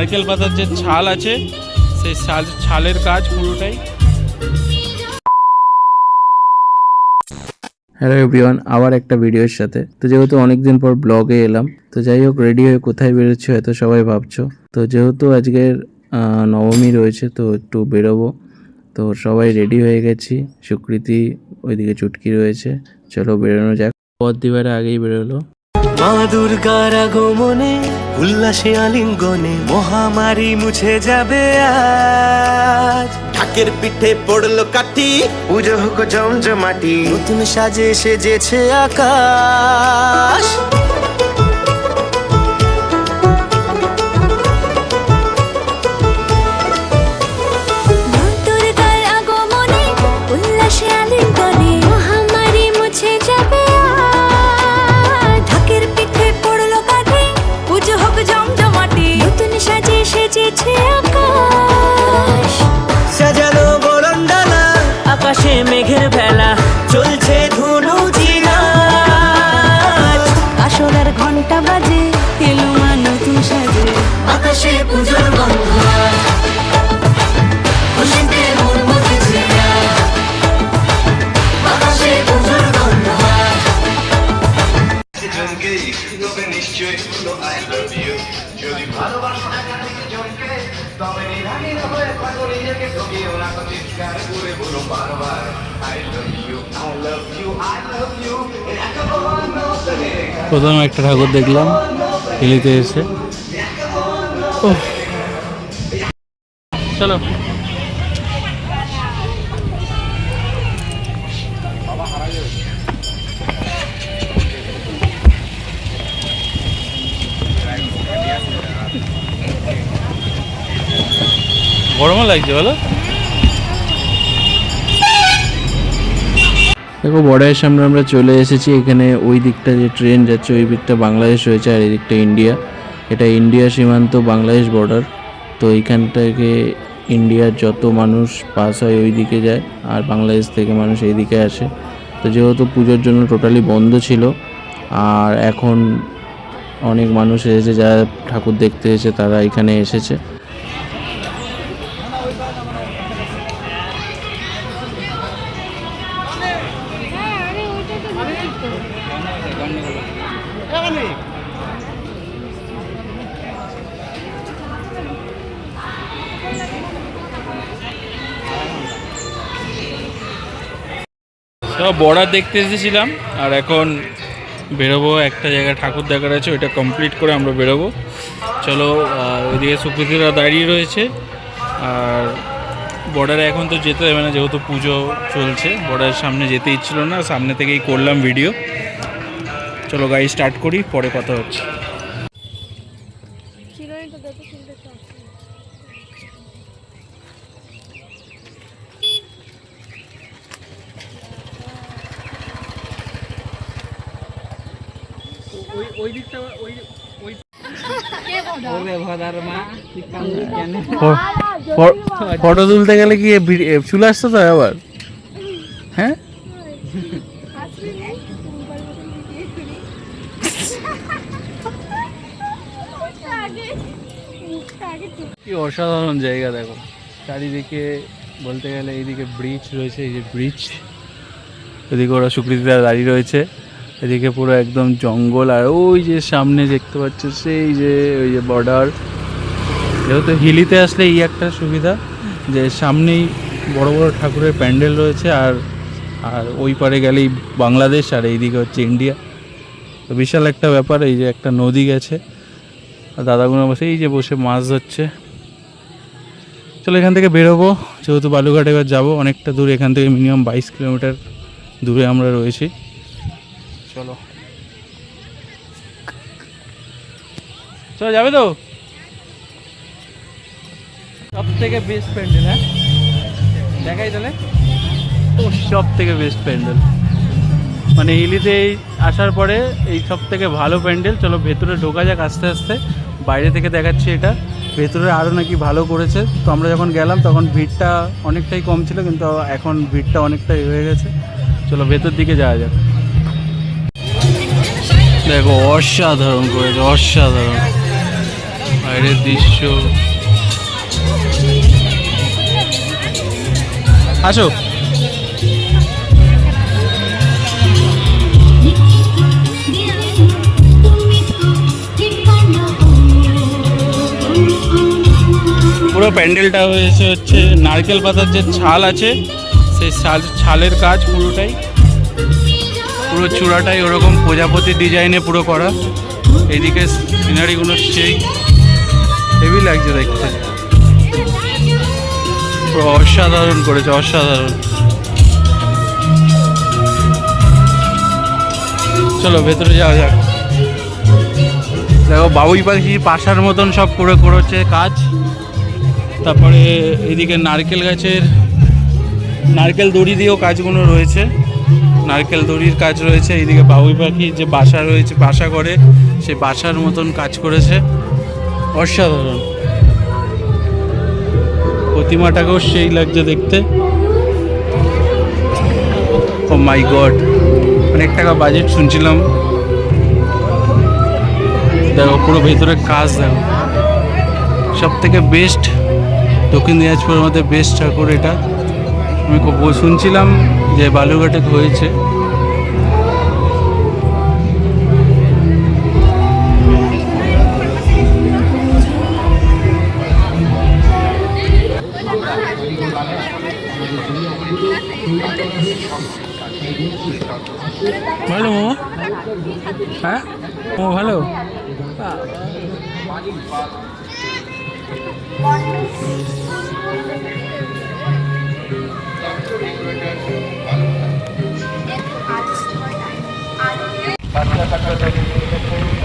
নারকেল পাতার যে ছাল আছে সেই ছালের কাজ পুরোটাই। হ্যালো এভরিওয়ান, আবার একটা ভিডিওর সাথে। তো যেহেতু অনেকদিন পর ব্লগে এলাম, তো যাই হোক রেডি হয়ে কোথায় বেরোচ্ছি হয়তো সবাই ভাবছো। তো যেহেতু আজকের নবমী রয়েছে, তো একটু বেরোবো। তো সবাই রেডি হয়ে গেছি। সুকৃতি ওইদিকে চুটকি রয়েছে, চলো বেরোনো যাক। পথ দিবারে আগেই বেরোলো। মা দুর্গার আগমনে উল্লাসে আলিঙ্গনে মহামারী মুছে যাবে আজ। ঢাকের পিঠে পড়লো কাঠি, পুজো হোক জমজমাটি, নতুন সাজে সেজেছে আকাশ। সাজানো বরণডালা, আকাশে মেঘের ভেলা, চলছে ধুনু জিনাচ। আসরের ঘন্টা বাজে, এলো মা নতুন সাজে, আকাশে পুজোর গন্ধ, খুশিতে মন মজেছে আকাশে পুজোর গন্ধ। জনকে তবে নিশ্চয়ই বলো আই লাভ ইউ, যদি ভালোবাসো একাধিক জনকে তবে নিরানি হয়ে থাকো নিজেকে ঠকিও না, তো চিৎকার করে বলো বারবার I love you, I love you, I love you. প্রথম একটা ঠাকুর দেখলাম হিলিতে এসে। চলো গরমও লাগছে বলো। দেখো বর্ডারের সামনে আমরা চলে এসেছি। এখানে ওই দিকটা যে ট্রেন যাচ্ছে ওই দিকটা বাংলাদেশ রয়েছে, আর এই দিকটা ইন্ডিয়া। এটা ইন্ডিয়া সীমান্ত বাংলাদেশ বর্ডার। তো এইখান থেকে ইন্ডিয়ার যত মানুষ পাস হয় ওই দিকে যায়, আর বাংলাদেশ থেকে মানুষ এই দিকে আসে। তো যেহেতু পুজোর জন্য টোটালি বন্ধ ছিল, আর এখন অনেক মানুষ এসেছে, যারা ঠাকুর দেখতে এসেছে তারা এখানে এসেছে। বর্ডার দেখতে এসেছিলাম, আর এখন বেরোবো। একটা জায়গায় ঠাকুর দেখার আছে, ওইটা কমপ্লিট করে আমরা বেরোবো। চলো, ওইদিকে সুকৃতিরা দাঁড়িয়ে রয়েছে। আর বর্ডারে এখন তো যেতে হবে না, যেহেতু পুজো চলছে। বর্ডারের সামনে যেতে ইচ্ছিল না, সামনে থেকেই করলাম ভিডিও। চলো গাড়ি স্টার্ট করি, পরে কথা হচ্ছে। ফটো তুলতে গেলে কি চলে আসতো তো আবার? হ্যাঁ, কি অসাধারণ জায়গা দেখো চারিদিকে। বলতে গেলে এইদিকে ব্রিজ রয়েছে, এই যে ব্রিজ, এদিকে ওরা সুকৃতিরা দাঁড়িয়ে রয়েছে। এদিকে পুরো একদম জঙ্গল, আর ওই যে সামনে দেখতে পাচ্ছ সেই যে ওই যে বর্ডার। যেহেতু হিলিতে আসলে এই একটা সুবিধা যে সামনেই বড় বড় ঠাকুরের প্যান্ডেল রয়েছে, আর ওই পারে গেলেই বাংলাদেশ, আর এইদিকে হচ্ছে ইন্ডিয়া। তো বিশাল একটা ব্যাপার। এই যে একটা নদী গেছে, আর দাদাগুলো বসে এই যে বসে মাছ ধরছে। চলো এখান থেকে বেরোবো, যেহেতু বালুঘাট এবার যাবো অনেকটা দূর। এখান থেকে মিনিমাম 22 কিলোমিটার দূরে আমরা রয়েছি। চলো চলো, যাবে তো? সব থেকে বেস্ট প্যান্ডেল, হ্যাঁ দেখাই তাহলে। ও সব থেকে বেস্ট প্যান্ডেল, মানে হিলিতে আসার পরে এই সব থেকে ভালো প্যান্ডেল। চলো ভেতরে ঢোকা যাক আস্তে আস্তে। বাইরে থেকে দেখাচ্ছি এটা, ভেতরে আরও নাকি ভালো করেছে। তো আমরা যখন গেলাম তখন ভিড়টা অনেকটাই কম ছিল, কিন্তু এখন ভিড়টা অনেকটাই হয়ে গেছে। চলো ভেতর দিকে যাওয়া যাক। দেখো অসাধারণ করেছে, অসাধারণ। বাইরের দৃশ্য। আসো। পুরো প্যান্ডেলটা হয়েছে হচ্ছে নারকেল পাতার যে ছাল আছে সেই ছালের কাজ পুরোটাই, পুরো চূড়াটাই ওরকম প্রজাপতি ডিজাইনে পুরো করা। এইদিকে সিনারিগুলো সেই হেভি লাগছে দেখতে, পুরো অসাধারণ করেছে, অসাধারণ। চলো ভেতরে যাওয়া যাক। দেখো বাবুই পাখি পাশার মতন সব করে করেছে কাজ। তারপরে এদিকে নারকেল গাছের নারকেল দড়ি দিয়েও কাজগুলো রয়েছে, নারকেল দড়ির কাজ রয়েছে। এইদিকে বাবুই পাখি যে বাসা রয়েছে, বাসা করে সে বাসার মতন কাজ করেছে, অসাধারণ। প্রতিমাটাকেও সেই লাগছে দেখতে। ও মাই গড, অনেক টাকা বাজেট শুনছিলাম। দেখো পুরো ভেতরে কাজ, দেখো সব থেকে বেস্ট দক্ষিণ দিনাজপুরের মধ্যে বেস্ট ঠাকুর এটা। আমি শুনছিলাম যে বালুরঘাটে হয়েছে। ভালো মামা, হ্যাঁ ও ভালো। বাচ্চা কাচ্চা